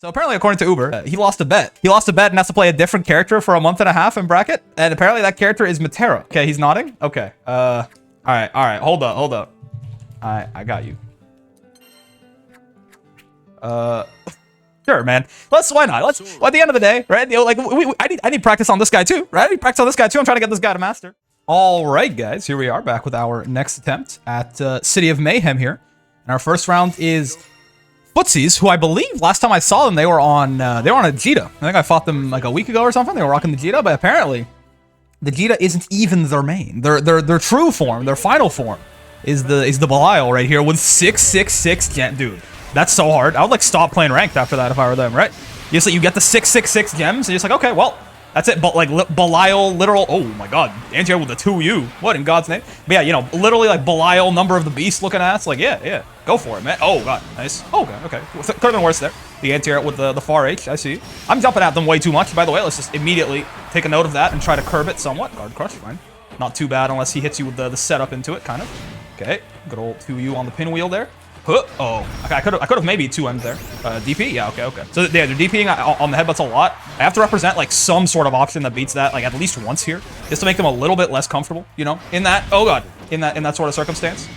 So apparently, according to Uber, he lost a bet. He lost a bet and has to play a different character for a month and a half in bracket. And apparently that character is Matera. Okay, he's nodding. Okay. All right. Hold up. I got you. Sure, man. Why not? Well, at the end of the day, right? You know, like I need practice on this guy too, right? I need practice on this guy too. I'm trying to get this guy to master. All right, guys. Here we are back with our next attempt at City of Mayhem here. And our first round is Footsies, who I believe last time I saw them, they were on a Jita. I think I fought them like a week ago or something. They were rocking the Jita, but apparently the Jita isn't even their main. Their true form, their final form, is the Belial right here with 666 gem. Dude, that's so hard. I would like stop playing ranked after that if I were them, right? You get the 666 gems, and you're just like, okay, well, that's it. But like Belial, literal. Oh my God, Anti with the 2U. What in God's name? But yeah, you know, literally like Belial, number of the beast looking ass. Like yeah, go for it, man. Oh God, nice. Oh, okay. Could have been worse there. The Anti with the far H. I see. I'm jumping at them way too much. By the way, let's just immediately take a note of that and try to curb it somewhat. Guard crush, fine. Not too bad unless he hits you with the setup into it, kind of. Okay, good old 2U on the pinwheel there. Huh. Oh, okay, I could have maybe 2M'd there. DP? Yeah, okay. So yeah, they're DPing on the headbutts a lot. I have to represent like some sort of option that beats that like at least once here, just to make them a little bit less comfortable, you know, in that, oh God, in that sort of circumstance.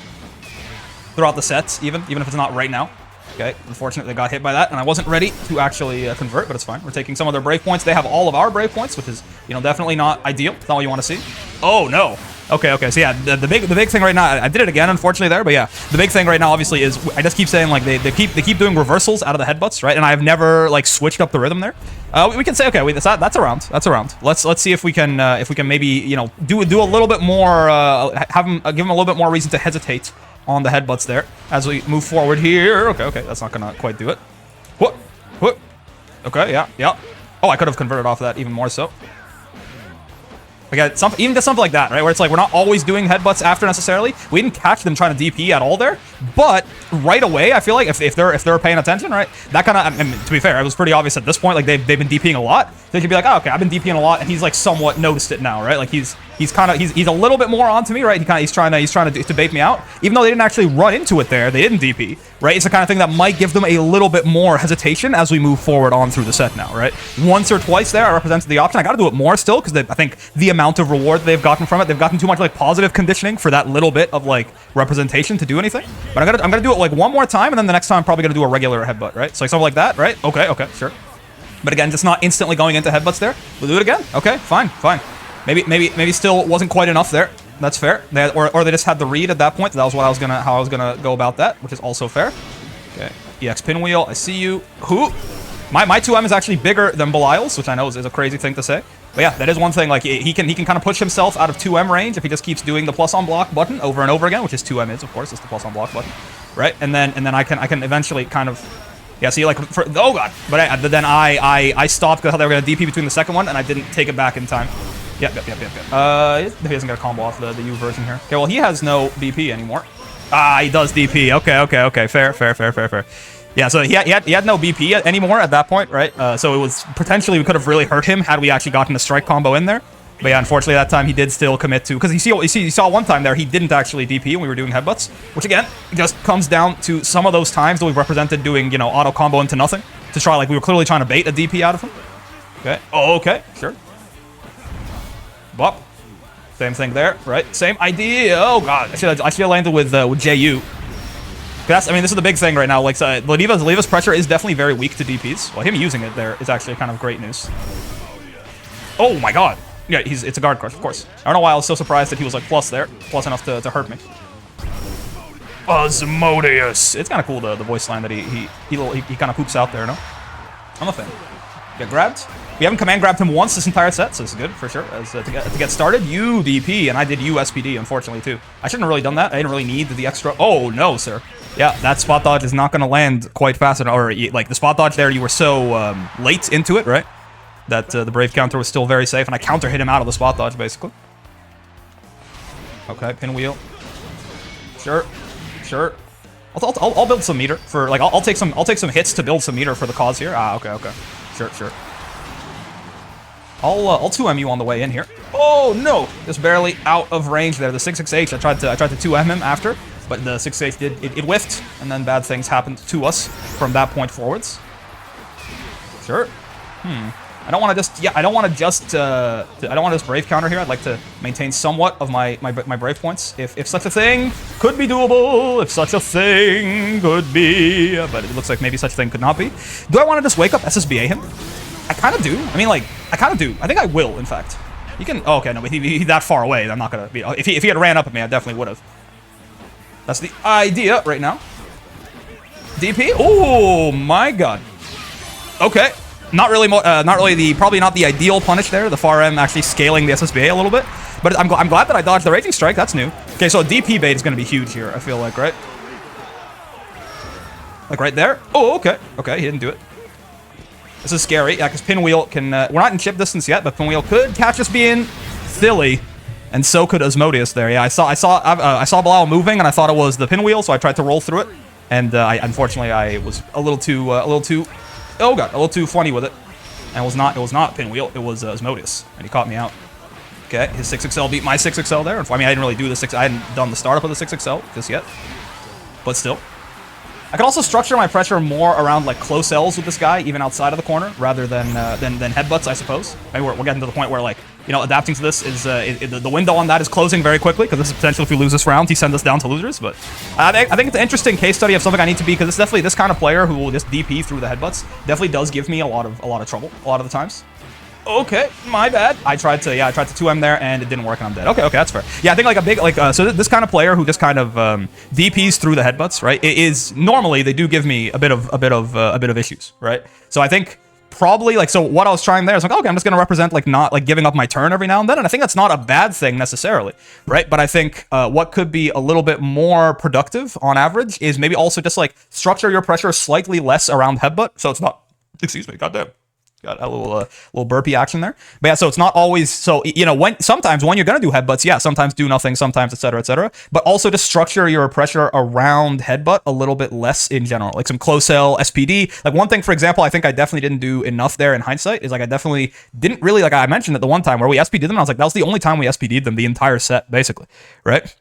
Throughout the sets, even if it's not right now. Okay, unfortunately they got hit by that, and I wasn't ready to actually convert, but it's fine. We're taking some of their brave points. They have all of our brave points, which is, you know, definitely not ideal. It's not what you want to see. Oh no. Okay. So yeah, the big thing right now, I did it again, unfortunately there, but yeah, the big thing right now obviously is I just keep saying like they keep doing reversals out of the headbutts, right? And I have never like switched up the rhythm there. We can say okay, wait, that's around. Let's see if we can maybe, you know, do a little bit more, give him a little bit more reason to hesitate on the headbutts there as we move forward here. Okay, that's not gonna quite do it. What? Okay, yeah. Oh, I could have converted off that even more so. Again, even just something like that, right? Where it's like we're not always doing headbutts after necessarily. We didn't catch them trying to DP at all there, but right away, I feel like if they're paying attention, right? That kind of, I mean, to be fair, it was pretty obvious at this point. Like they've been DPing a lot. They could be like, oh, okay, I've been DPing a lot, and he's like somewhat noticed it now, right? Like he's a little bit more onto me, right? He's trying to bait me out, even though they didn't actually run into it there. They didn't DP, right? It's the kind of thing that might give them a little bit more hesitation as we move forward on through the set now, right? Once or twice there, I represented the option. I got to do it more still because I think the amount of reward they've gotten from it, they've gotten too much like positive conditioning for that little bit of like representation to do anything. But I'm gonna do it like one more time, and then the next time I'm probably gonna do a regular headbutt, right? So like something like that, right? Okay, sure. But again, just not instantly going into headbutts there. We'll do it again. Okay, fine. Maybe still wasn't quite enough there. That's fair. Or they just had the read at that point. That was what how I was gonna go about that, which is also fair. Okay, EX pinwheel. I see you. Who? My 2M is actually bigger than Belial's, which I know is a crazy thing to say. But yeah, that is one thing. Like he can kind of push himself out of 2M range if he just keeps doing the plus on block button over and over again, which is 2M is, of course, it's the plus on block button, right? And then I can eventually kind of, yeah. See, like oh God, but then I stopped because I thought they were gonna DP between the second one, and I didn't take it back in time. Yep. He doesn't get a combo off the U version here. Okay, well he has no BP anymore. He does DP. Okay. Fair. Yeah, so he had no BP anymore at that point, right? So it was potentially we could have really hurt him had we actually gotten a strike combo in there. But yeah, unfortunately that time he did still commit to, because you saw one time there he didn't actually DP when we were doing headbutts, which again just comes down to some of those times that we represented doing, you know, auto combo into nothing to try, like we were clearly trying to bait a DP out of him. Okay. Oh, okay, sure. Bop. Same thing there, right? Same idea. Oh God, I should have landed with JU. I mean, this is the big thing right now. Like, Ladiva's pressure is definitely very weak to DPs. Well, him using it there is actually kind of great news. Oh my God. Yeah, it's a guard crush, of course. I don't know why I was so surprised that he was like plus there, plus enough to hurt me. Osmodeus. It's kind of cool the voice line that he kind of poops out there. No, I'm a fan. Get grabbed. We haven't command grabbed him once this entire set, so this is good for sure. As to get started, UDP, and I did USPD unfortunately too. I shouldn't have really done that. I didn't really need the extra. Oh no, sir. Yeah, that spot dodge is not going to land quite fast enough. Or like the spot dodge there, you were so late into it, right? That the brave counter was still very safe, and I counter hit him out of the spot dodge basically. Okay, pinwheel. Sure. I'll build some meter for like I'll take some hits to build some meter for the cause here. Okay. Sure. I'll 2M you on the way in here. Oh no, just barely out of range there. The 668. I tried to 2M him after, but the 668 it whiffed, and then bad things happened to us from that point forwards. Sure. I don't want to just, I don't want to just, I don't want to just Brave counter here. I'd like to maintain somewhat of my Brave points. If such a thing could be doable, if such a thing could be, but it looks like maybe such a thing could not be. Do I want to just wake up SSBA him? I kind of do. I mean, like, I kind of do. I think I will, in fact. You can, oh, okay, no, but he's that far away. I'm not going to be, if he had ran up at me, I definitely would have. That's the idea right now. DP? Oh, my God. Okay. Not really, probably not the ideal punish there. The far M actually scaling the SSBA a little bit. But I'm glad that I dodged the Raging Strike. That's new. Okay, so a DP bait is going to be huge here, I feel like, right? Like right there. Oh, okay. Okay, he didn't do it. This is scary. Yeah, because Pinwheel can... we're not in chip distance yet, but Pinwheel could catch us being silly. And so could Asmodeus there. Yeah, I saw Belial moving, and I thought it was the Pinwheel, so I tried to roll through it. And unfortunately, I was a little too... oh god, a little too funny with it. And it was not Pinwheel, it was Asmodeus, and he caught me out. Okay, his 6XL beat my 6XL there. I mean, I didn't really do the 6, I hadn't done the startup of the 6XL just yet. But still. I could also structure my pressure more around like close L's with this guy, even outside of the corner, rather than headbutts, I suppose. Maybe we're getting to the point where, like, you know, adapting to this is the window on that is closing very quickly, because this is potential if we lose this round, he sends us down to losers. But I think it's an interesting case study of something I need to be, because it's definitely this kind of player who will just DP through the headbutts. Definitely does give me a lot of trouble a lot of the times. Okay, my bad. I tried to 2M there and it didn't work and I'm dead. Okay, that's fair. Yeah, I think like a big so this kind of player who just kind of DPs through the headbutts, right? It is normally they do give me a bit of issues, right? So I think probably like, so what I was trying there is like, okay, I'm just gonna represent like not like giving up my turn every now and then, and I think that's not a bad thing necessarily, right? But I think what could be a little bit more productive on average is maybe also just like structure your pressure slightly less around headbutt, so it's not, excuse me, goddamn. Got a little burpee action there. But yeah, so it's not always, so, you know, sometimes when you're going to do headbutts, yeah, sometimes do nothing, sometimes, etc., etc. But also just structure your pressure around headbutt a little bit less in general. Like some close L, SPD. Like one thing, for example, I think I definitely didn't do enough there in hindsight is like I definitely didn't really, like I mentioned at the one time where we SPD'd them, and I was like, that was the only time we SPD'd them the entire set, basically, right?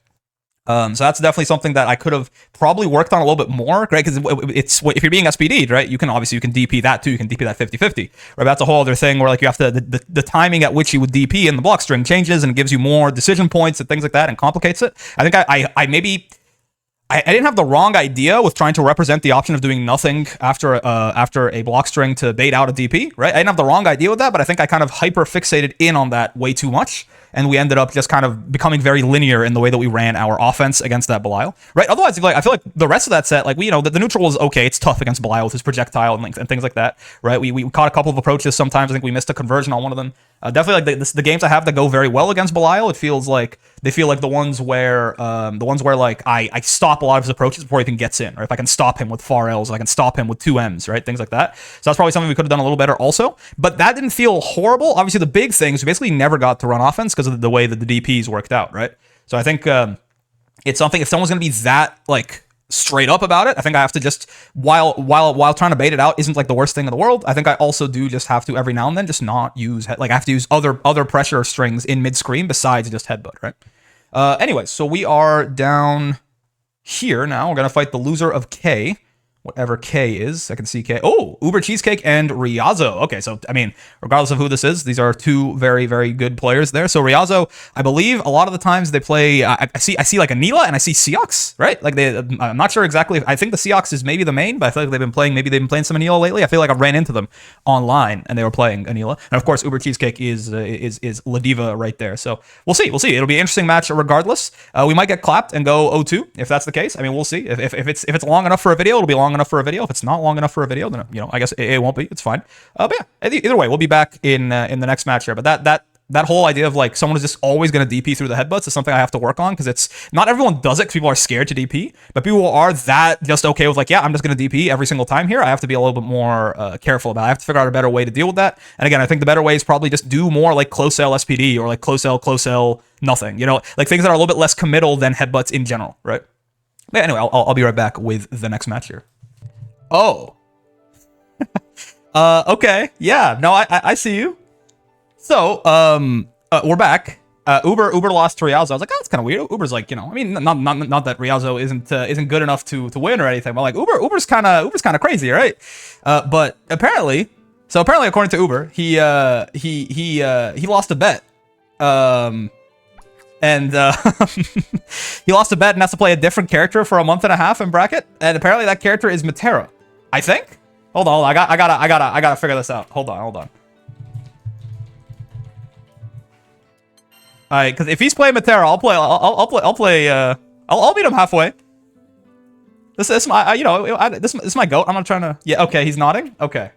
So that's definitely something that I could have probably worked on a little bit more, right? Because it's if you're being SPD'd, right, you can DP that too. You can DP that 50-50, right? But that's a whole other thing where like you have to the timing at which you would DP in the block string changes and it gives you more decision points and things like that and complicates it. I think I maybe I didn't have the wrong idea with trying to represent the option of doing nothing after a block string to bait out a DP, right? I didn't have the wrong idea with that, but I think I kind of hyper fixated in on that way too much. And we ended up just kind of becoming very linear in the way that we ran our offense against that Belial, right? Otherwise, like I feel like the rest of that set, like the neutral was okay. It's tough against Belial with his projectile and things like that, right? We caught a couple of approaches. Sometimes I think we missed a conversion on one of them. Definitely like the games I have that go very well against Belial, it feels like they feel like the ones where like I stop a lot of his approaches before he even gets in, or if I can stop him with far L's, I can stop him with 2Ms, right? Things like that. So that's probably something we could have done a little better also. But that didn't feel horrible. Obviously, the big things we basically never got to run offense because of the way that the DPs worked out, right? So I think it's something, if someone's going to be that like straight up about it, I think I have to just while trying to bait it out isn't like the worst thing in the world. I think I also do just have to every now and then just not use I have to use other pressure strings in mid screen besides just headbutt, right? Anyway, so we are down here now. We're gonna fight the loser of K. Whatever K is. I can see K. Oh, Uber Cheesecake and Riazo. Okay, so, I mean, regardless of who this is, these are two very, very good players there. So Riazo, I believe a lot of the times they play, I see like a Nila and I see Seox, right? Like I'm not sure exactly. I think the Seox is maybe the main, but I feel like they've been playing some Anila lately. I feel like I ran into them online and they were playing Anila. And of course, Uber Cheesecake is Ladiva right there. So we'll see. It'll be an interesting match regardless. We might get clapped and go 0-2 if that's the case. I mean, we'll see. If it's long enough for a video, it'll be long enough for a video. If it's not long enough for a video, then, you know, I guess it won't be. It's fine. But yeah, either way, we'll be back in the next match here. But that whole idea of like someone is just always going to DP through the headbutts is something I have to work on, because it's not everyone does it because people are scared to DP, but people are that just okay with like, yeah, I'm just going to DP every single time here. I have to be a little bit more careful about it. I have to figure out a better way to deal with that. And again, I think the better way is probably just do more like close L SPD or like close L nothing, you know, like things that are a little bit less committal than headbutts in general, right? But anyway, I'll be right back with the next match here. Oh. Okay. Yeah. No, I see you. So, we're back. Uber lost to Riazo. I was like, oh, that's kind of weird. Uber's like, you know, I mean, not that Riazo isn't good enough to win or anything, but like Uber's kind of crazy, right? But apparently So apparently, according to Uber, he lost a bet. He lost a bet and has to play a different character for a month and a half in bracket. And apparently that character is Matera. I think. Hold on. I gotta figure this out. Hold on. All right, because if he's playing Matera, I'll meet him halfway. This is my, this is my goat. I'm not trying to. Yeah. Okay. He's nodding. Okay.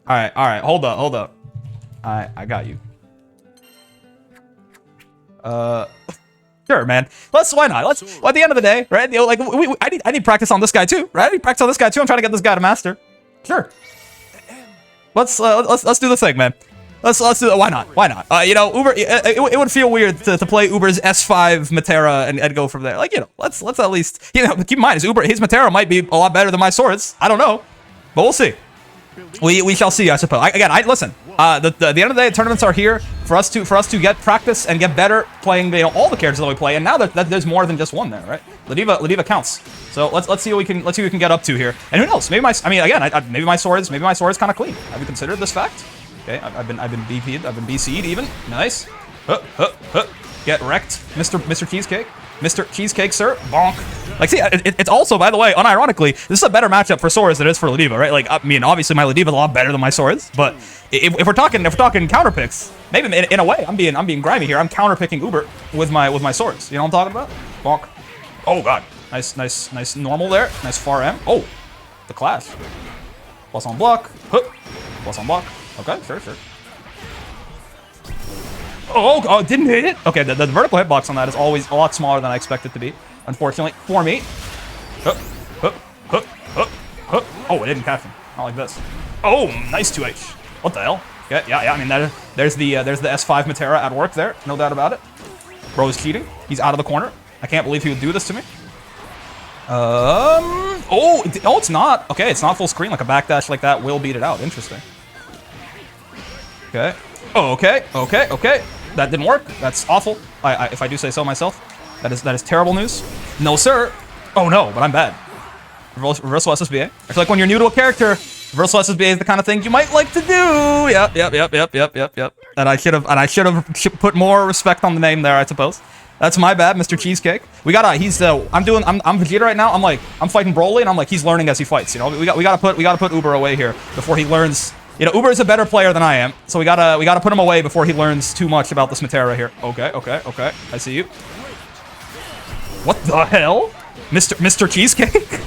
All right. Hold up. All right. I got you. Sure, man. Why not? Well, at the end of the day, right? Like I need practice on this guy too, right? I need practice on this guy too. I'm trying to get this guy to master. Sure. Let's do the thing, man. Let's do it. Why not? Uber. It would feel weird to play Uber's S5 Matera and go from there. Like, let's at least, keep in mind, his Matera might be a lot better than my swords. I don't know, but we'll see. We shall see, I suppose. Listen. The end of the day, tournaments are here for us to get practice and get better playing all the characters that we play. And now that there's more than just one there, right? Ladiva counts. So let's see what we can get up to here. And who knows? Maybe maybe my sword's kind of clean. Have you considered this fact? Okay, I've been BP'd. I've been BC'd even. Nice. Get wrecked, Mr. Cheesecake. Mr. Cheesecake, sir. Bonk. Like, see, it's also, by the way, unironically, this is a better matchup for swords than it is for Ladiva, right? Like, I mean, obviously my Ladiva is a lot better than my swords, but if we're talking counter picks, maybe in a way, I'm being grimy here. I'm counter picking Uber with my swords. You know what I'm talking about? Bonk. Oh god. Nice normal there. Nice far M. Oh, the clash. Plus on block. Plus on block. Okay, sure. Oh, didn't hit it. Okay, the vertical hitbox on that is always a lot smaller than I expect it to be, unfortunately, for me. Oh, it didn't catch him. Not like this. Oh, nice 2H. What the hell? Okay, yeah. I mean, there's the S5 Matera at work there. No doubt about it. Bro is cheating. He's out of the corner. I can't believe he would do this to me. Oh, it's not. Okay, it's not full screen. Like a backdash like that will beat it out. Interesting. Okay. Oh, okay. That didn't work. That's awful. If I do say so myself. That is terrible news. No, sir. Oh no, but I'm bad. Reversal SSBA. I feel like when you're new to a character, reversal SSBA is the kind of thing you might like to do. Yep. And I should have put more respect on the name there, I suppose. That's my bad, Mr. Cheesecake. I'm Vegeta right now. I'm fighting Broly, and I'm like, he's learning as he fights. We gotta put Uber away here before he learns. Uber is a better player than I am, so we gotta put him away before he learns too much about this Matera here. Okay. I see you. What the hell, Mr. Cheesecake?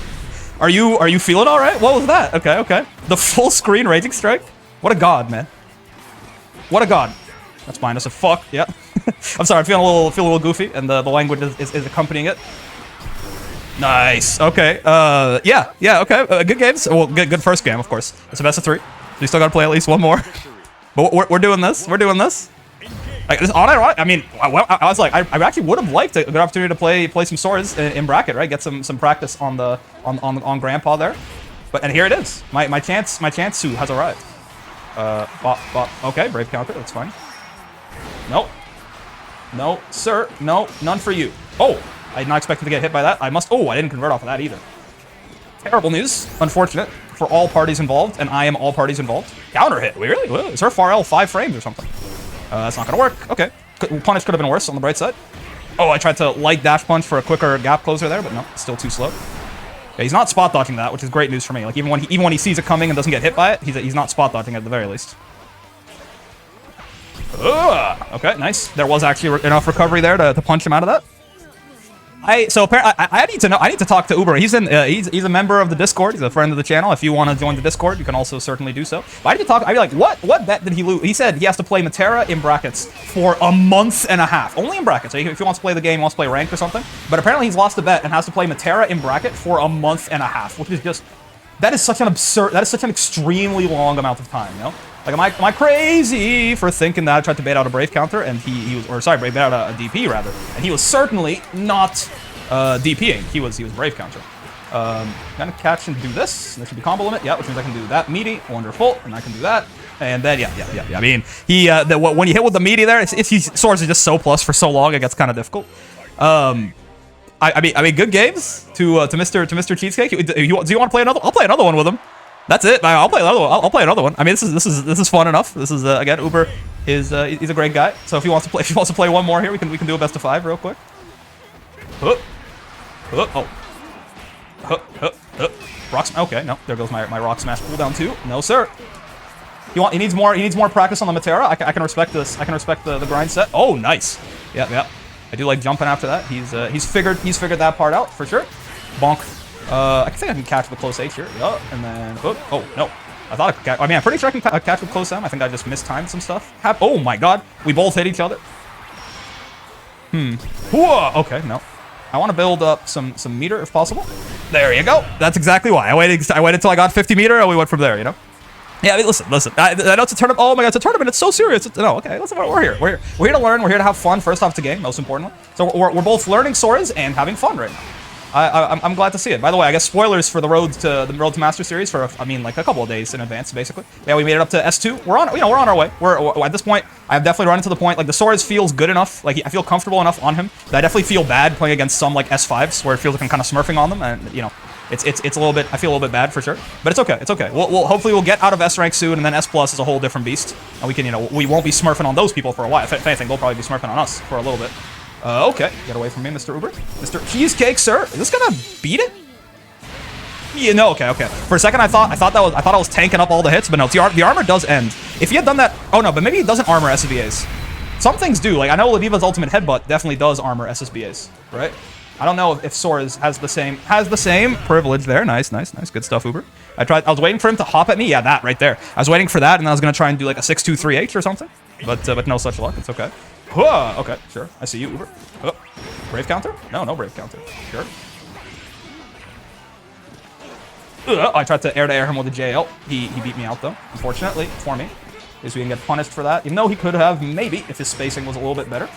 Are you feeling all right? What was that? Okay. The full screen raging strike. What a god, man. What a god. That's minus a fuck. Yeah. I'm sorry. I'm feeling a little goofy, and the language is accompanying it. Nice. Okay. Yeah. Okay. Good games. Well, good first game, of course. It's a best of 3. We still gotta play at least one more. But we're doing this. Like, this unironic. I mean, I was like, I actually would have liked a good opportunity to play some swords in bracket, right? Get some practice on Grandpa there. And here it is. My chance has arrived. Okay, brave counter. That's fine. Nope. No, sir. No, none for you. Oh, I did not expect to get hit by that. Oh, I didn't convert off of that either. Terrible news. Unfortunate for all parties involved, and I am all parties involved. Counter hit. Really? Is her far L 5 frames or something? That's not gonna work. Okay. Punish could have been worse on the bright side. Oh, I tried to light dash punch for a quicker gap closer there, but no, still too slow. Yeah, he's not spot dodging that, which is great news for me. Like even when he sees it coming and doesn't get hit by it, he's not spot dodging at the very least. Okay, nice. There was actually enough recovery there to punch him out of that. So apparently, I need to talk to Uber. He's a member of the Discord. He's a friend of the channel. If you want to join the Discord, you can also certainly do so. But I need to talk. I'd be like, what bet did he lose? He said he has to play Matera in brackets for a month and a half. Only in brackets. So if he wants to play the game, he wants to play ranked or something. But apparently he's lost a bet and has to play Matera in bracket for a month and a half, which is just, that is such an extremely long amount of time, Like, am I crazy for thinking that I tried to bait out a brave counter and bait out a DP rather, and he was certainly not DPing. He was brave counter. Gonna catch and do this. There should be combo limit. Yeah, which means I can do that meaty. Wonderful, and I can do that. And then yeah. I mean, when you hit with the meaty there, swords are just so plus for so long, it gets kind of difficult. I mean, good games to Mr. Cheesecake. Do you want to play another? I'll play another one with him. That's it. I'll play another one. I'll play another one. I mean, this is fun enough. This is again, Uber is he's a great guy. So if he wants to play one more here, we can do a best of 5 real quick. Rock smash. Okay, no, there goes my rock smash cooldown too. No sir. He needs more practice on the Matera. I can respect this. I can respect the grind set. Oh, nice. Yep. I do like jumping after that. He's figured that part out for sure. Bonk. I think I can catch with close H here. Yup, and then oh no. I thought I could catch. I mean, I'm pretty sure I can catch with close M. I think I just mistimed some stuff. Oh my god, we both hit each other. Whoa. Okay, no. I want to build up some meter if possible. There you go. That's exactly why I waited till I got 50 meter, and we went from there. You know. Yeah, I mean, listen. I know it's a tournament. Oh my god, it's a tournament. It's so serious. No, okay, listen. We're here. We're here to learn. We're here to have fun. First off, it's a game, most importantly. So we're both learning Soras and having fun right now. I'm glad to see it. By the way, I guess spoilers for the Road to Master series for like a couple of days in advance, basically. Yeah, we made it up to S2. We're on our way. We're at this point. I've definitely run into the point like the Soras feels good enough. Like I feel comfortable enough on him that I definitely feel bad playing against some like S5s where it feels like I'm kind of smurfing on them, and you know, it's a little bit. I feel a little bit bad for sure, but it's okay. It's okay. We'll hopefully get out of S rank soon, and then S plus is a whole different beast, and we can we won't be smurfing on those people for a while. If anything, they'll probably be smurfing on us for a little bit. Okay, get away from me, Mr. Uber. Mr. Cheesecake, sir. Is this gonna beat it? Yeah, no, okay. For a second, I thought I was tanking up all the hits, but no, the armor does end. If he had done that, oh no, but maybe he doesn't armor SSBAs. Some things do. Like I know Ladiva's ultimate headbutt definitely does armor SSBAs, right? I don't know if Soras has the same privilege there. Nice, good stuff, Uber. I was waiting for him to hop at me. Yeah, that right there. I was waiting for that, and I was gonna try and do like a 6-2-3-H or something, but no such luck. It's okay. Okay, sure. I see you, Uber. Brave counter? No brave counter. Sure. I tried to air him with a JL. He beat me out, though, unfortunately, for me. Because we didn't get punished for that. Even though he could have, maybe, if his spacing was a little bit better.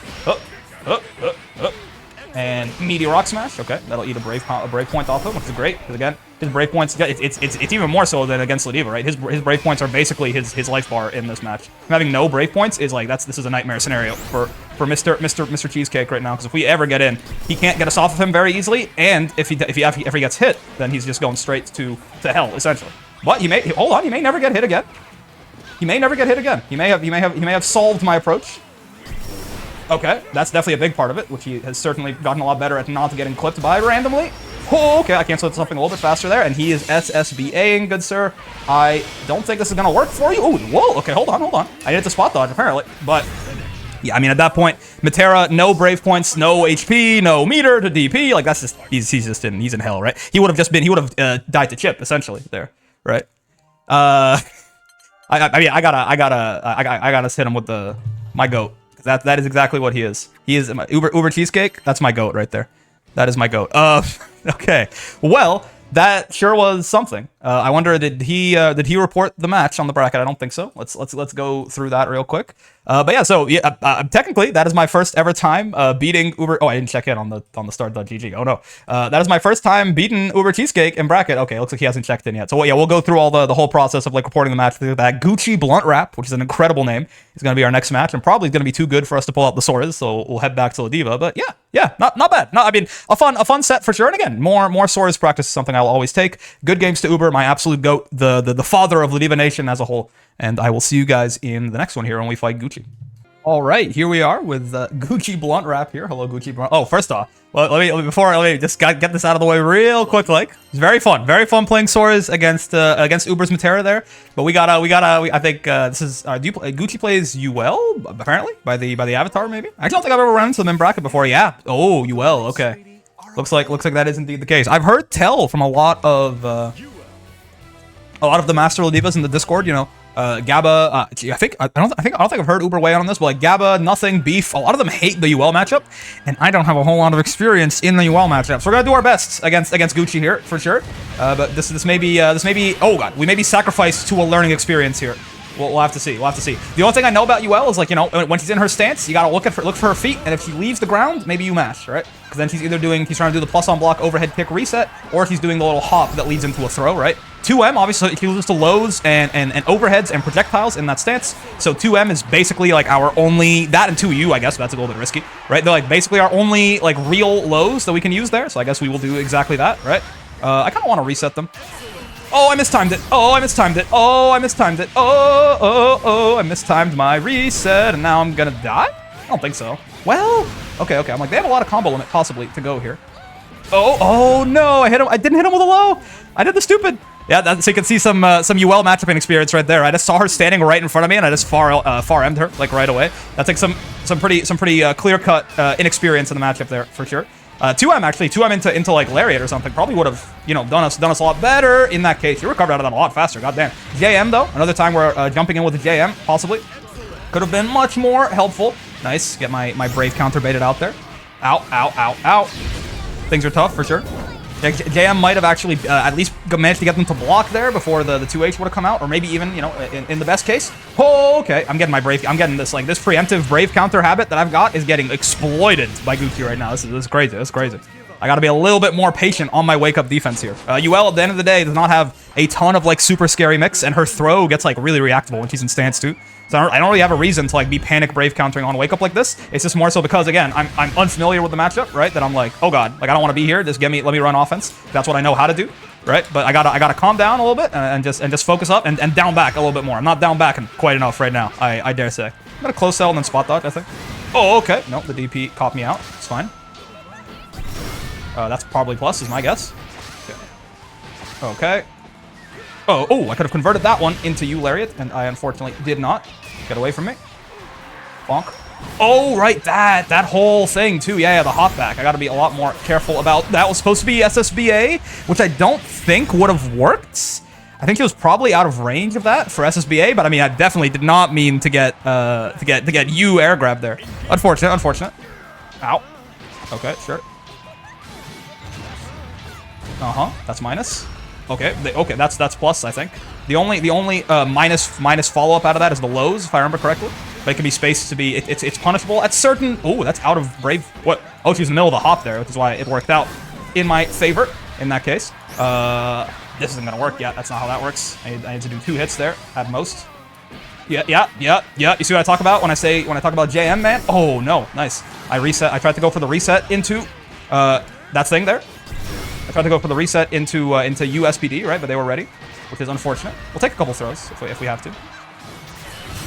And meaty rock smash. Okay, that'll eat a brave point off him, which is great. Because, again, his brave points, it's even more so than against Ladiva, right? His brave points are basically his life bar in this match. Having no brave points is like, this is a nightmare scenario for Mr. Cheesecake right now. Because if we ever get in, he can't get us off of him very easily. And if he gets hit, then he's just going straight to hell, essentially. But he may never get hit again. He may have solved my approach. Okay, that's definitely a big part of it, which he has certainly gotten a lot better at not getting clipped by randomly. Oh, okay, I canceled something a little bit faster there, and he is SSBAing, good sir. I don't think this is gonna work for you. Oh, whoa, okay, hold on. I needed to spot dodge, apparently, but yeah, I mean, at that point, Matera, no brave points, no HP, no meter to DP, like that's just, he's in hell, right? He would have died to chip, essentially, there, right? I gotta hit him with my goat. That is exactly what he is. He is my Uber Cheesecake. That's my goat right there. That is my goat. Okay. Well, that sure was something. I wonder, did he report the match on the bracket? I don't think so. Let's go through that real quick. But yeah, so yeah, technically that is my first ever time beating Uber. Oh, I didn't check in on the start.gg. Oh no, that is my first time beating Uber Cheesecake in bracket. Okay, looks like he hasn't checked in yet. So yeah, we'll go through all the whole process of like reporting the match. That Gucci Blunt Wrap, which is an incredible name, is going to be our next match, and probably going to be too good for us to pull out the Soras. So we'll head back to Ladiva. But yeah, not bad. No, I mean a fun set for sure. And again, more Soras practice is something I'll always take. Good games to Uber, my absolute goat, the father of Ladiva Nation as a whole. And I will see you guys in the next one here when we fight Gucci. All right, here we are with Gucci Blunt Wrap here. Hello, Gucci Blunt. Oh, first off, let me just get this out of the way real quick. Like, it's very fun playing Soras against Uber's Matera there. But I think this is. Gucci plays UL apparently by the avatar maybe. I don't think I've ever run into them in bracket before. Yeah. Oh, UL. Okay. Looks like that is indeed the case. I've heard tell from a lot of the Master Ladivas in the Discord. You know. Gabba, I don't think I've heard Uber weigh on this, but like Gabba, Nothing, Beef, a lot of them hate the UL matchup, and I don't have a whole lot of experience in the UL matchup, so we're gonna do our best against Gucci here for sure. But this may be oh god, we may be sacrificed to a learning experience here. We'll have to see. The only thing I know about UL is like, you know, when she's in her stance, you gotta look for her feet, and if she leaves the ground, maybe you mash, right? Because then she's trying to do the plus on block overhead kick reset, or she's doing the little hop that leads into a throw, right? 2M, obviously, he loses to lows and overheads and projectiles in that stance. So 2M is basically like our only, that and 2U, I guess, but that's a little bit risky, right? They're like basically our only like real lows that we can use there. So I guess we will do exactly that, right? I kind of want to reset them. Oh, I mistimed it. Oh, I mistimed it. Oh, I mistimed it. Oh, I mistimed my reset, and now I'm gonna die? I don't think so. Well, okay. I'm like, they have a lot of combo limit possibly to go here. Oh no, I hit him. I didn't hit him with a low. I did the stupid. Yeah, so you can see some UL matchupping experience right there. I just saw her standing right in front of me, and I just far M'd her like right away. That's like some pretty clear cut inexperience in the matchup there for sure. 2M actually, 2M into like Lariat or something probably would have, you know, done us a lot better in that case. You recovered out of that a lot faster, goddamn. JM though, another time we're jumping in with a JM, possibly. Could have been much more helpful. Nice, get my Brave counter baited out there. Ow. Things are tough for sure. JM might have actually at least managed to get them to block there before the 2H would have come out, or maybe even, you know, in the best case. Oh, okay, I'm getting this, like, this preemptive Brave counter habit that I've got is getting exploited by Gucci right now. This is crazy, that's crazy. I gotta be a little bit more patient on my wake-up defense here. UL, at the end of the day, does not have a ton of, like, super scary mix, and her throw gets, like, really reactable when she's in stance, too. So I don't really have a reason to, like, be panic Brave countering on wake up like this. It's just more so because, again, I'm unfamiliar with the matchup, right? That I'm like, oh god, like I don't want to be here. Just let me run offense. That's what I know how to do, right? But I gotta calm down a little bit and just focus up and down back a little bit more. I'm not down backing quite enough right now. I dare say. I'm gonna close cell and then spot dodge, I think. Oh, okay. No, the DP caught me out. It's fine. That's probably plus, is my guess. Okay. Oh, I could have converted that one into you, Lariat, and I unfortunately did not. Get away from me. Bonk. Oh, right, that whole thing, too. Yeah, the hop back. I gotta be a lot more careful about that. Was supposed to be SSBA, which I don't think would have worked. I think he was probably out of range of that for SSBA, but I mean, I definitely did not mean to get you air grab there. Unfortunate. Ow. Okay, sure. That's minus. Okay, that's plus, I think. The only minus follow-up out of that is the lows, if I remember correctly. But it can be spaced to be, it's punishable at certain, oh, that's out of Brave, what? Oh, she's in the middle of the hop there, which is why it worked out in my favor in that case. This isn't gonna work yet, that's not how that works. I need to do 2 hits there, at most. Yeah. You see what I talk about when I talk about JM, man? Oh, no, nice. I tried to go for the reset into, that thing there. I tried to go for the reset into USPD, right? But they were ready, which is unfortunate. We'll take a couple throws if we have to.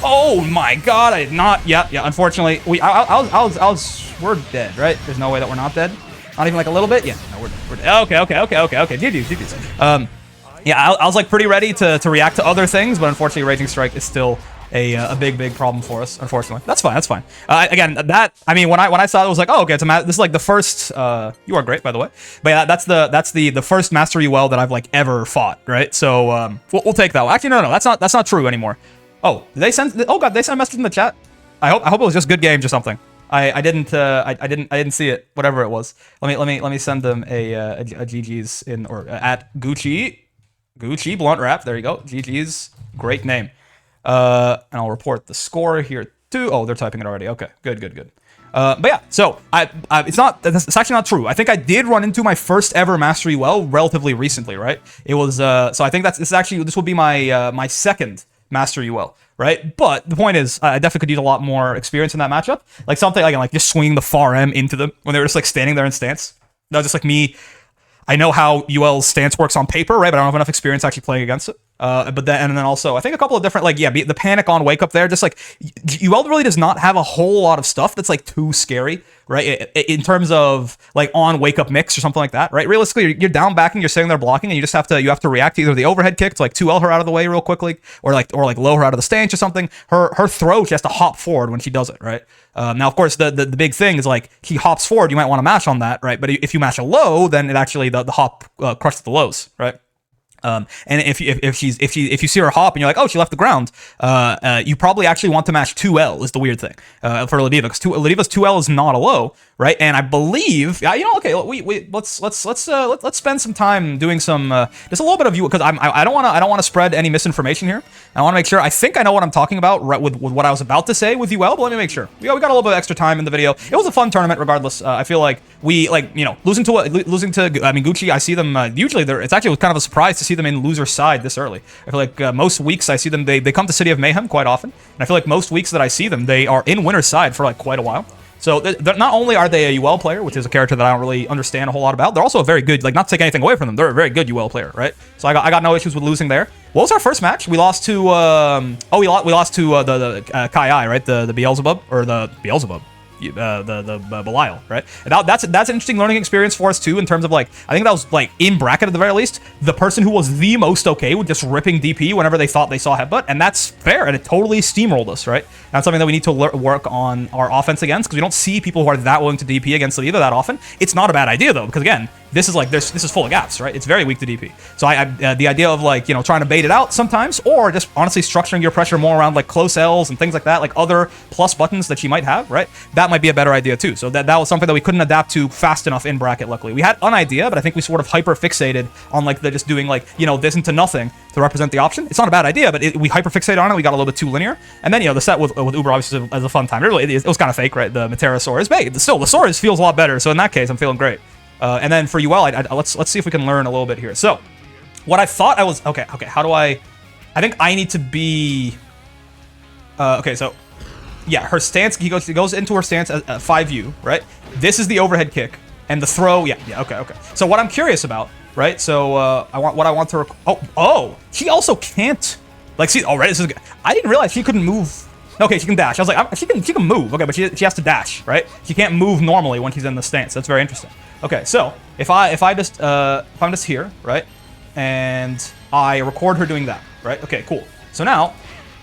Oh my god, I did not. Yeah. Unfortunately, we're dead, right? There's no way that we're not dead. Not even like a little bit. Yeah, no, we're dead. Okay. GG's. Yeah, I was like pretty ready to react to other things, but unfortunately, Raging Strike is still a big problem for us, unfortunately. That's fine. Again, I mean, when I saw it, I was like, oh, okay, this is like the first, you are great, by the way. But yeah, that's the first Master UL that I've like ever fought, right? So, we'll take that one. Actually, no, that's not true anymore. Oh, did they send, oh god, they sent a message in the chat? I hope it was just good games or something. I didn't see it, whatever it was. Let me send them a GG's in, or at Gucci Blunt Rap, there you go. GG's, great name. And I'll report the score here too. Oh, they're typing it already. Okay, good. But yeah, so it's actually not true. I think I did run into my first ever Mastery well relatively recently, right? It was so I think this will be my my second Mastery well, right? But the point is, I definitely could use a lot more experience in that matchup. Like something like just swinging the far M into them when they were just like standing there in stance. That was just like me. I know how UL's stance works on paper, right? But I don't have enough experience actually playing against it. But then also, I think a couple of different, like, yeah, the panic on wake up there, just like, UL really does not have a whole lot of stuff that's like too scary, right? In terms of like on wake up mix or something like that, right? Realistically, you're down backing, you're sitting there blocking, and you have to react to either the overhead kick to like 2L her out of the way real quickly, or like low her out of the stance or something. Her throw, she has to hop forward when she does it, right? Now, of course, the big thing is like he hops forward, you might want to mash on that, right? But if you mash a low, then it actually the hop crushes the lows, right? And if you see her hop and you're like, oh, she left the ground, you probably actually want to mash 2L is the weird thing for Ladiva, because Ladiva's 2L is not a low, right? And I believe, okay, let's spend some time doing some just a little bit of you, because I don't want to spread any misinformation here. I want to make sure I think I know what I'm talking about right with what I was about to say with UL, but let me make sure. We got a little bit of extra time in the video. It was a fun tournament regardless. I feel like we losing to Gucci. I see them usually it's actually kind of a surprise to see them in loser side this early. I feel like most weeks I see them, they come to City of Mayhem quite often, and I feel like most weeks that I see them, they are in winner's side for like quite a while. So not only are they a UL player, which is a character that I don't really understand a whole lot about, they're also a very good, like, not to take anything away from them, they're a very good UL player, right? So I got no issues with losing there. What was our first match? We lost to, we lost to the Kai I, right? The Beelzebub, or the Beelzebub. Belial, right? And that's an interesting learning experience for us too, in terms of, like, I think that was, like, in bracket at the very least, the person who was the most okay with just ripping DP whenever they thought they saw headbutt, and that's fair, and it totally steamrolled us, right? That's something that we need to work on our offense against, because we don't see people who are that willing to DP against Ladiva that often. It's not a bad idea though, because again, this is full of gaps, right? It's very weak to DP. So the idea of, like, you know, trying to bait it out sometimes, or just honestly structuring your pressure more around, like, close L's and things like that, like other plus buttons that she might have, right? That might be a better idea too. So that was something that we couldn't adapt to fast enough in bracket, luckily. We had an idea, but I think we sort of hyper fixated on, like, the just doing, like, you know, this into nothing to represent the option. It's not a bad idea, but we hyper fixated on it. We got a little bit too linear. And then, you know, the set with Uber obviously is a fun time. It was kind of fake, right? The Materasaur is big. Still, the Saurus feels a lot better. So in that case, I'm feeling great. And then for UL, let's see if we can learn a little bit here. So, what I thought I was... Okay, how do I think I need to be... okay, so... Yeah, her stance, he goes into her stance at 5U, right? This is the overhead kick. And the throw... Yeah, okay. So what I'm curious about, right? So, I want to... Oh! She also can't... Like, see... Already, this is good. I didn't realize she couldn't move... Okay, she can dash. I was like, she can move. Okay, but she has to dash, right? She can't move normally when she's in the stance. That's very interesting. Okay, so if I'm just here, right, and I record her doing that, right? Okay, cool. So now,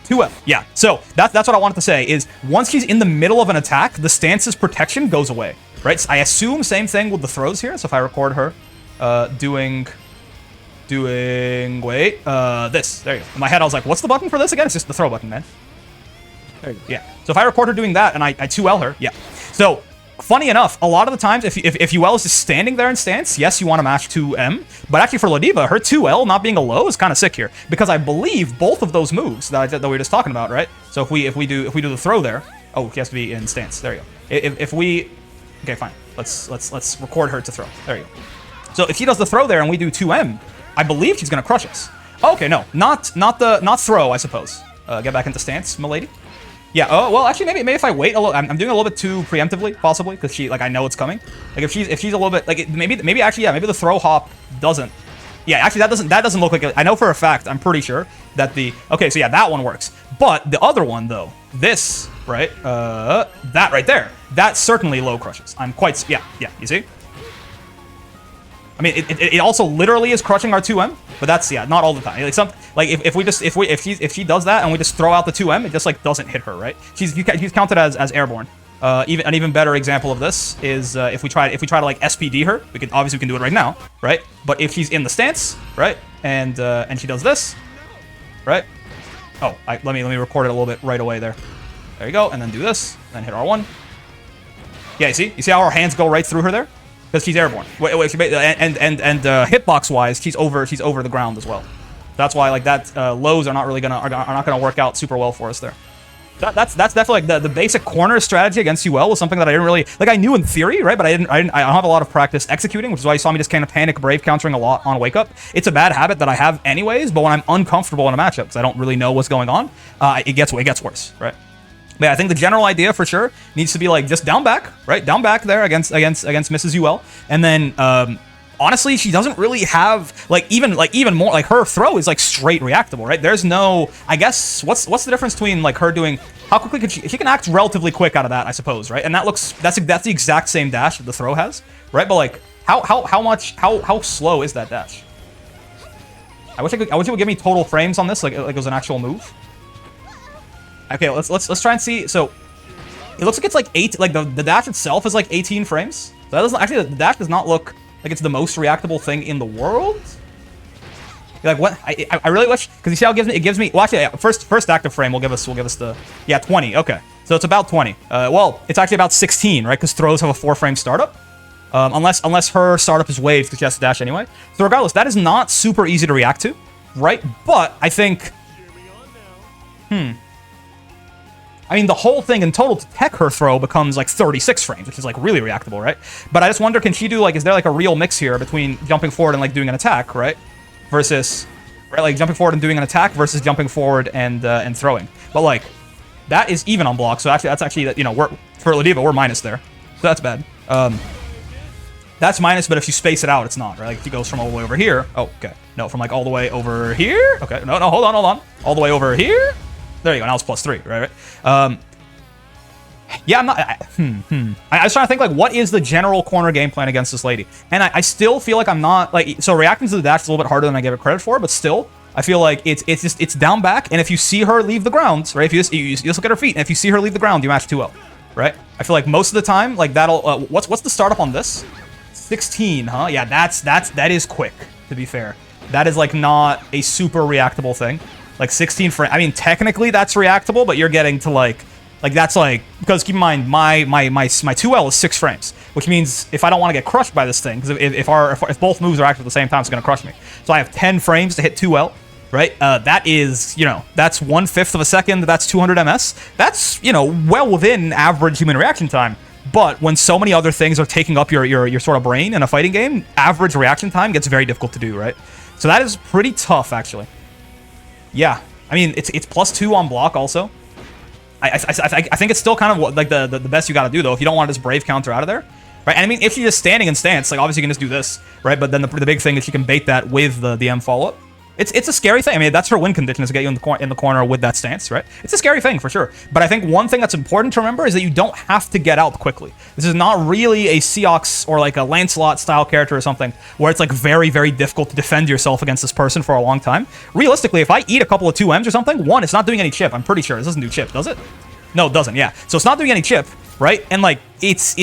2L. Yeah. So that's what I wanted to say is once she's in the middle of an attack, the stance's protection goes away, right? So I assume same thing with the throws here. So if I record her doing this, there you go. In my head, I was like, what's the button for this again? It's just the throw button, man. There you go. Yeah. So if I record her doing that and I 2L her, yeah. So funny enough, a lot of the times, if UL is just standing there in stance, yes, you want to mash 2M. But actually for Ladiva, her 2L not being a low is kind of sick here, because I believe both of those moves that we were just talking about, right? So if we do the throw there, oh, he has to be in stance. There you go. If we, okay, fine. Let's record her to throw. There you go. So if she does the throw there and we do 2M, I believe she's gonna crush us. Oh, okay, no, not throw, I suppose. Get back into stance, milady. Yeah, oh, well, actually, maybe if I wait a little, I'm doing a little bit too preemptively, possibly, because I know it's coming. Like, if she's a little bit, like, maybe the throw hop doesn't. Yeah, actually, that doesn't look like it. I know for a fact, I'm pretty sure that okay, so yeah, that one works. But the other one, though, this, right, that right there, that certainly low crushes. I'm quite, yeah, you see? I mean, it also literally is crushing our 2M, but that's, yeah, not all the time. Like if she does that and we just throw out the 2M, it just, like, doesn't hit her, right? She's counted as airborne. An even better example of this is if we try to, like, SPD her. We can do it right now, right? But if she's in the stance, right, and she does this, right? Oh, let me record it a little bit right away there. There you go, and then do this, and then hit R1. Yeah, you see how our hands go right through her there? Because she's airborne. And hitbox wise, she's over the ground as well. That's why, like, that lows are not gonna work out super well for us there. That's definitely, like, the basic corner strategy against UL was something that I didn't really, like, I knew in theory, right? But I don't have a lot of practice executing, which is why you saw me just kind of panic brave countering a lot on wake up. It's a bad habit that I have anyways, but when I'm uncomfortable in a matchup because I don't really know what's going on, it gets worse, right? But yeah, I think the general idea for sure needs to be, like, just down back, right? Down back there against Mrs. UL, and then honestly, she doesn't really have, like, even more, like, her throw is, like, straight reactable, right? There's no, I guess, what's the difference between, like, her doing, how quickly could she can act relatively quick out of that, I suppose, right? And that's the exact same dash that the throw has, right? But, like, how slow is that dash? I wish it would give me total frames on this, like it was an actual move. Okay, let's try and see. So it looks like it's like 8, like the dash itself is like 18 frames. So that doesn't actually, the dash does not look like it's the most reactable thing in the world. Like, what? I really wish, because you see how it gives me. Well, actually, first active frame will give us the, yeah, 20. Okay, so it's about 20. Well, it's actually about 16, right? Because throws have a 4-frame startup. Unless her startup is waived because she has to dash anyway. So regardless, that is not super easy to react to, right? But I think, I mean, the whole thing in total to tech her throw becomes like 36 frames, which is like really reactable, right? But I just wonder, can she do, like, is there like a real mix here between jumping forward and like doing an attack, right? Versus, right, like jumping forward and doing an attack versus jumping forward and throwing. But like, That is even on block. So actually, that's actually, you know, for Ladiva, we're minus there. So that's bad. That's minus, but if you space it out, it's not, right? Like if it goes from all the way over here. Oh, okay. No, from like all the way over here. Okay. No, hold on. All the way over here. There you go. Now it's +3, right? Yeah, I'm not. I was trying to think, like, what is the general corner game plan against this lady? And I still feel like I'm not, like, so reacting to the dash is a little bit harder than I give it credit for, but still, I feel like it's down back, and if you see her leave the ground, right? If you just look at her feet, and if you see her leave the ground, you match 2L, right? I feel like most of the time, like, that'll, what's the startup on this? 16, huh? Yeah, that is quick, to be fair. That is, like, not a super reactable thing. Like, 16 frames, I mean, technically that's reactable, but you're getting to, like, that's like, because keep in mind, my 2L is 6 frames, which means if I don't want to get crushed by this thing, because if both moves are active at the same time, it's going to crush me. So I have 10 frames to hit 2L, right? That is, you know, that's 1/5 of a second, that's 200 ms. That's, you know, well within average human reaction time. But when so many other things are taking up your sort of brain in a fighting game, average reaction time gets very difficult to do, right? So that is pretty tough, actually. Yeah, I mean, it's +2 on block also. I think it's still kind of like the best you got to do, though, if you don't want this Brave counter out of there, right? And I mean, if you're just standing in stance, like, obviously you can just do this, right? But then the big thing is you can bait that with the M follow-up. It's a scary thing. I mean, that's her win condition, is to get you in the corner with that stance, right? It's a scary thing, for sure. But I think one thing that's important to remember is that you don't have to get out quickly. This is not really a Seox or like a Lancelot-style character or something where it's like very, very difficult to defend yourself against this person for a long time. Realistically, if I eat a couple of 2Ms or something, one, it's not doing any chip. I'm pretty sure. This doesn't do chip, does it? No, it doesn't, yeah. So it's not doing any chip, right? And like,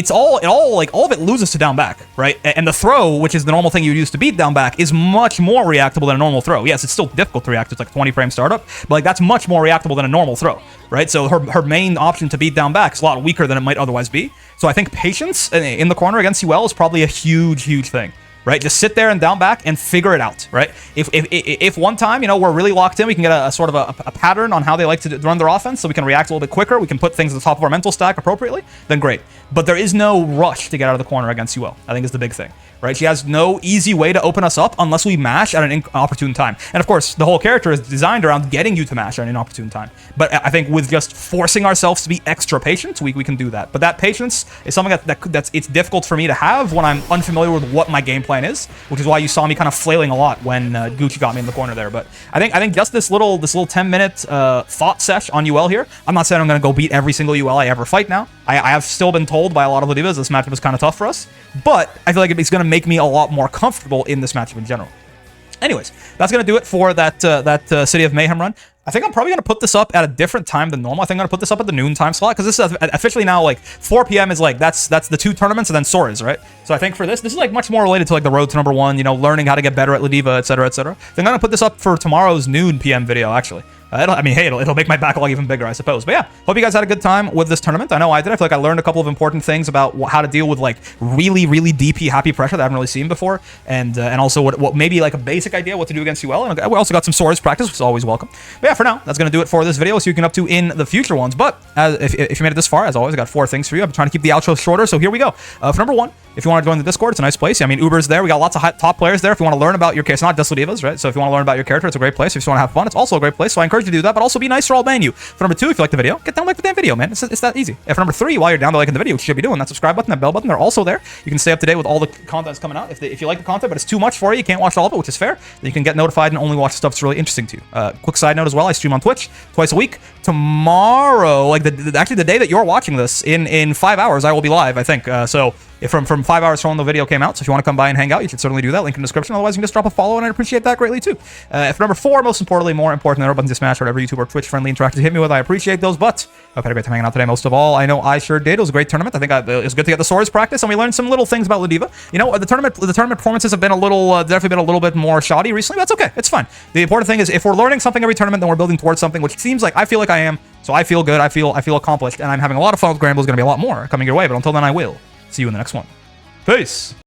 all of it loses to down back, right? And the throw, which is the normal thing you use to beat down back, is much more reactable than a normal throw. Yes, it's still difficult to react. It's like 20 frame startup, but like that's much more reactable than a normal throw, right? So her main option to beat down back is a lot weaker than it might otherwise be. So I think patience in the corner against UL is probably a huge, huge thing. Right, just sit there and down back and figure it out. Right, if one time, you know, we're really locked in, we can get a sort of a pattern on how they like to run their offense, so we can react a little bit quicker. We can put things at the top of our mental stack appropriately. Then great. But there is no rush to get out of the corner against UL. I think is the big thing. Right, she has no easy way to open us up unless we mash at an inopportune time. And of course, the whole character is designed around getting you to mash at an inopportune time. But I think with just forcing ourselves to be extra patient, we can do that. But that patience is something that's it's difficult for me to have when I'm unfamiliar with what my game plan is, which is why you saw me kind of flailing a lot when Gucci got me in the corner there. But I think just this little 10-minute thought sesh on UL here. I'm not saying I'm going to go beat every single UL I ever fight now. I have still been told by a lot of Ladivas this matchup is kind of tough for us, but I feel like it's going to make me a lot more comfortable in this matchup in general. Anyways, that's going to do it for that City of Mayhem run. I think I'm probably going to put this up at a different time than normal. I think I'm going to put this up at the noon time slot, because this is officially now, like, 4 p.m. is, like, that's the 2 tournaments, and then Sora's, right? So I think for this is, like, much more related to, like, the road to #1, you know, learning how to get better at Ladiva, etc., etc. Then I'm going to put this up for tomorrow's noon p.m. video, actually. I mean, hey, it'll make my backlog even bigger, I suppose. But yeah, hope you guys had a good time with this tournament. I know I did. I feel like I learned a couple of important things about how to deal with, like, really, really DP happy pressure that I haven't really seen before, and also what maybe like a basic idea what to do against UL. And we also got some Sora's practice, which is always welcome. But yeah, for now, that's gonna do it for this video. So you can up to in the future ones. But if you made it this far, as always, I got 4 things for you. I've been trying to keep the outro shorter, so here we go. For #1, if you want to join the Discord, it's a nice place. I mean, Uber's there. We got lots of top players there. If you want to learn about your character, it's not just Ladivas, right? So if you want to learn about your character, it's a great place. If you want to have fun, it's also a great place. So I encourage you to do that. But also be nice, or I'll ban you. For #2, if you like the video, get down, like the damn video, man. It's that easy. And for #3, while you're down there liking the video, which you should be doing, that subscribe button, that bell button, they're also there. You can stay up to date with all the content that's coming out. If you like the content, but it's too much for you, you can't watch all of it, which is fair, then you can get notified and only watch stuff that's really interesting to you. Quick side note as well, I stream on Twitch twice a week. Tomorrow, like actually the day that you're watching this, in 5 hours, I will be live, I think. So if from 5 hours from when the video came out, so if you want to come by and hang out, you should certainly do that. Link in the description. Otherwise, you can just drop a follow, and I'd appreciate that greatly too. For #4, most importantly, more important than our buttons to smash, whatever YouTube or Twitch friendly interaction to hit me with, I appreciate those. But I've had a great time hanging out today. Most of all, I know I sure did. It was a great tournament. I think it was good to get the Sora's practice, and we learned some little things about Ladiva. You know, the tournament performances have been definitely been a little bit more shoddy recently. But that's okay. It's fine. The important thing is if we're learning something every tournament, then we're building towards something, which seems like I feel like I am. So I feel good. I feel accomplished, and I'm having a lot of fun with Granblue. Is going to be a lot more coming your way. But until then, I will see you in the next one. Peace.